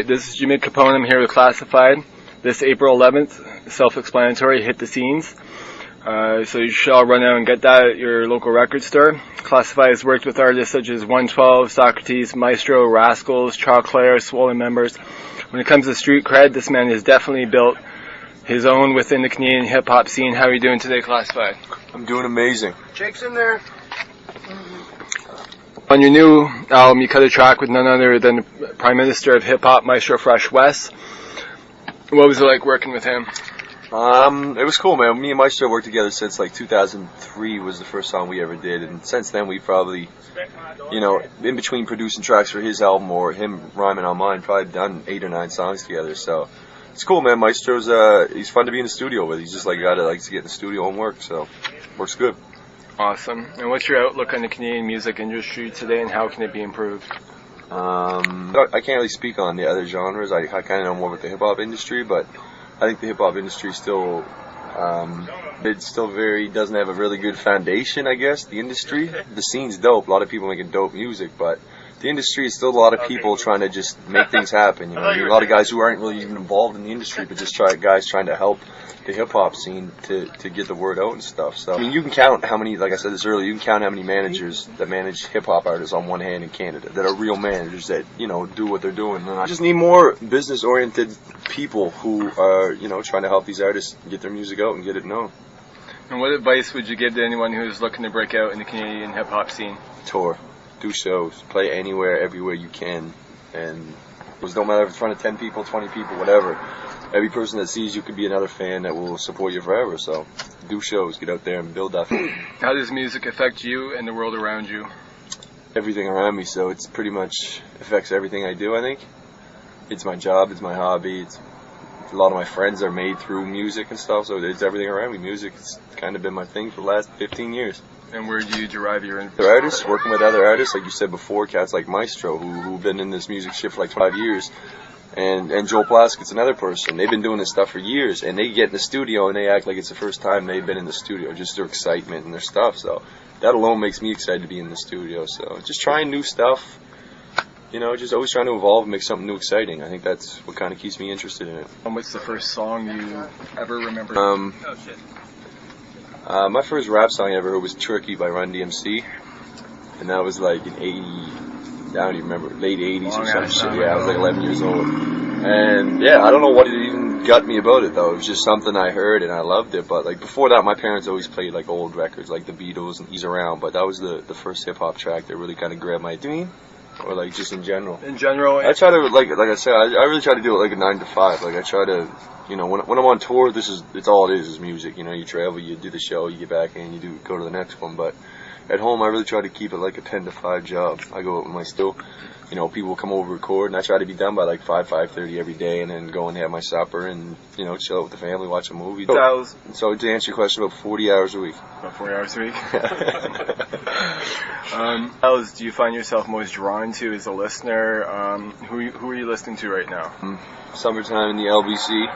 This is Jimi Capone. I'm here with Classified. This April 11th, self-explanatory, Hit the Scenes. So you should all run out and get that at your local record store. Classified has worked with artists such as 112, Socrates, Maestro, Rascals, Choclair, Swollen Members. When it comes to street cred, this man has definitely built his own within the Canadian hip-hop scene. How are you doing today, Classified? I'm doing amazing. Jake's in there. On your new album, you cut a track with none other than the Prime Minister of Hip-Hop, Maestro Fresh West. What was it like working with him? It was cool, man. Me and Maestro worked together since like 2003 was the first song we ever did, and since then we probably, in between producing tracks for his album or him rhyming on mine, probably done 8 or 9 songs together. So it's cool, man. Maestro's he's fun to be in the studio with. He's just like a guy that likes to get in the studio and work, so works good. Awesome. And what's your outlook on the Canadian music industry today, and how can it be improved? I can't really speak on the other genres. I kind of know more about the hip hop industry, but I think the hip hop industry still, doesn't have a really good foundation. I guess the industry, the scene's dope. A lot of people making dope music, but the industry is still a lot of people trying to just make things happen. A lot of guys who aren't really even involved in the industry, but just guys trying to help the hip hop scene to get the word out and stuff. So I mean, you can count how many, like I said this earlier, you can count how many managers that manage hip hop artists on one hand in Canada that are real managers that do what they're doing. And I just need more business oriented people who are trying to help these artists get their music out and get it known. And what advice would you give to anyone who's looking to break out in the Canadian hip hop scene? Tour, do shows, play anywhere, everywhere you can, and it don't matter if it's in front of 10 people, 20 people, whatever. Every person that sees you could be another fan that will support you forever. So do shows, get out there and build that. How does music affect you and the world around you? Everything around me, so it's pretty much affects everything I do, I think. It's my job, it's my hobby, a lot of my friends are made through music and stuff, so it's everything around me. Music's kind of been my thing for the last 15 years. And where do you derive your influence? Other artists, working with other artists, like you said before, cats like Maestro, who've been in this music shit for like 5 years. And Joel Plaskett's another person. They've been doing this stuff for years, and they get in the studio and they act like it's the first time they've been in the studio, just their excitement and their stuff. So that alone makes me excited to be in the studio. So just trying new stuff, just always trying to evolve and make something new exciting. I think that's what kind of keeps me interested in it. And what's the first song you ever remember? My first rap song I ever heard was Turkey by Run DMC, and that was like in 80. I don't even remember, late 80s or some shit. Yeah, I was like 11 years old. And yeah, I don't know what it even got me about it though. It was just something I heard and I loved it. But like before that, my parents always played like old records like the Beatles and He's Around. But that was the first hip hop track that really kind of grabbed my attention. Or like just in general. In general, I try to like I said, I really try to do it like a 9 to 5. Like I try to, when I'm on tour, it's all it is music. You travel, you do the show, you get back in, you go to the next one. But at home, I really try to keep it like a 10 to 5 job. I go out with my still, people come over record, and I try to be done by like 5:30 every day, and then go and have my supper and, chill out with the family, watch a movie. So to answer your question, about 40 hours a week. About 40 hours a week? What do you find yourself most drawn to as a listener? Who are you listening to right now? Summertime in the LBC,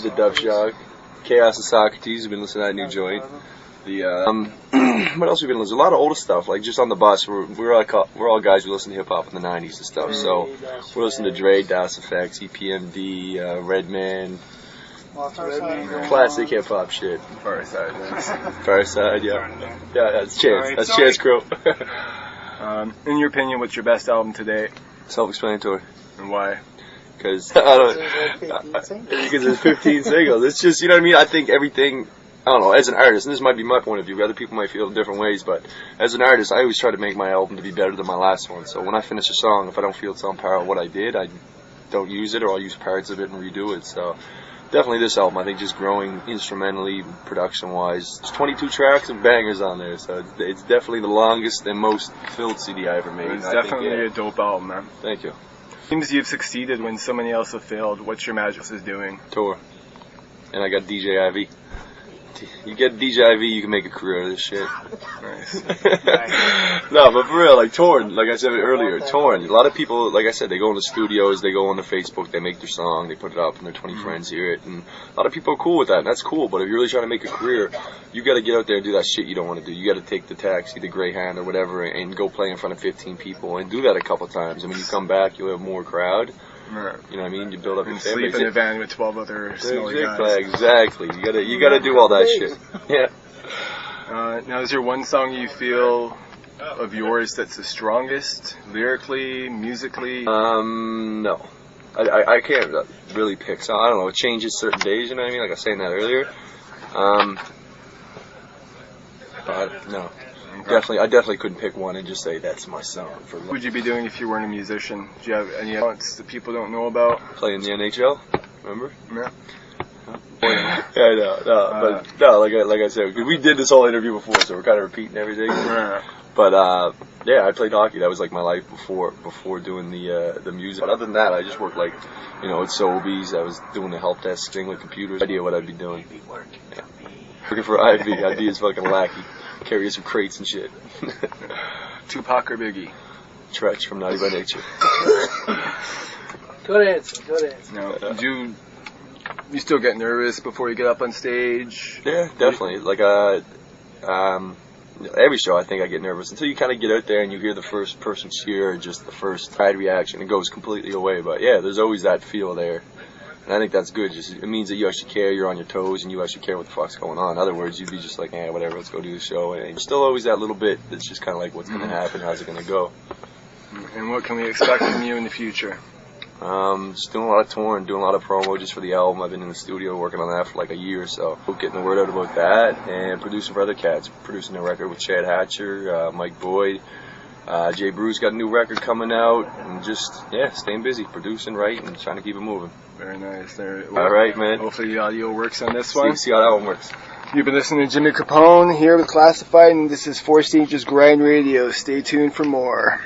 the Dove Shog, Chaos and Socrates. I've been listening to that new joint. What else have we been listening? A lot of older stuff, like just on the bus. We're all guys who listen to hip hop in the '90s and stuff. So we're listening to Dre, Das Effects, EPMD, Redman, classic hip hop shit. Farside, yeah, that's Chance. That's Chance Crow. In your opinion, what's your best album to date? Self-explanatory. And why? Because there's 15 singles. It's just, you know what I mean? I think everything. I don't know, as an artist, and this might be my point of view, other people might feel in different ways, but as an artist, I always try to make my album to be better than my last one. So when I finish a song, if I don't feel it's on par with what I did, I don't use it, or I'll use parts of it and redo it. So definitely this album, I think, just growing instrumentally, production-wise. There's 22 tracks and bangers on there, so it's definitely the longest and most filled CD I ever made. It's definitely a dope album, man. Thank you. Seems you've succeeded when so many else have failed. What's your magic is doing? Tour. And I got DJ Ivy. You get DJIV, you can make a career out of this shit. Nice. No, but for real, like touring, like I said earlier, touring. A lot of people, like I said, they go in the studios, they go on the Facebook, they make their song, they put it up, and their 20 friends hear it. And a lot of people are cool with that, and that's cool. But if you're really trying to make a career, you got to get out there and do that shit you don't want to do. You got to take the taxi, the Greyhound, or whatever, and go play in front of 15 people, and do that a couple times. And when you come back, you'll have more crowd. Right. You know what I mean? You build up And your family. sleep in a van with 12 other smelly guys. Exactly. You gotta do all that shit. Yeah. Now, is there one song you feel of yours that's the strongest, lyrically, musically? No. I can't really pick. So I don't know. It changes certain days. You know what I mean? Like I was saying that earlier. But no. I definitely couldn't pick one and just say that's my song. What would you be doing if you weren't a musician? Do you have any talents that people don't know about? Playing the NHL, remember? Yeah. Yeah, I know. But no, like I said, we did this whole interview before, so we're kind of repeating everything. But yeah, I played hockey. That was like my life before doing the music. But other than that, I just worked like, at Sobeys. I was doing the help desk thing with computers. No idea what I'd be doing. Yeah. Working for Ivy. I'd be his fucking lackey. Carry some crates and shit. Tupac or Biggie? Tretch from Naughty by Nature. Good answer. No. Do you still get nervous before you get up on stage? Yeah, definitely. Like every show, I think I get nervous until you kind of get out there and you hear the first person cheer, or just the first crowd reaction. It goes completely away. But yeah, there's always that feel there. And I think that's good. Just it means that you actually care, you're on your toes, and you actually care what the fuck's going on. In other words, you'd be just like, whatever, let's go do the show. And there's still always that little bit that's just kind of like, what's going to happen, how's it going to go. And what can we expect from you in the future? Just doing a lot of touring, doing a lot of promo just for the album. I've been in the studio working on that for like a year or so. Getting the word out about that, and producing for other cats. Producing a record with Chad Hatcher, Mike Boyd. Jay Bruce got a new record coming out, and just, staying busy, producing, writing, and trying to keep it moving. Very nice. All right, man. Hopefully the audio works on this one. See how that one works. You've been listening to Jimi Capone here with Classified, and this is 4 Stages Grind Radio. Stay tuned for more.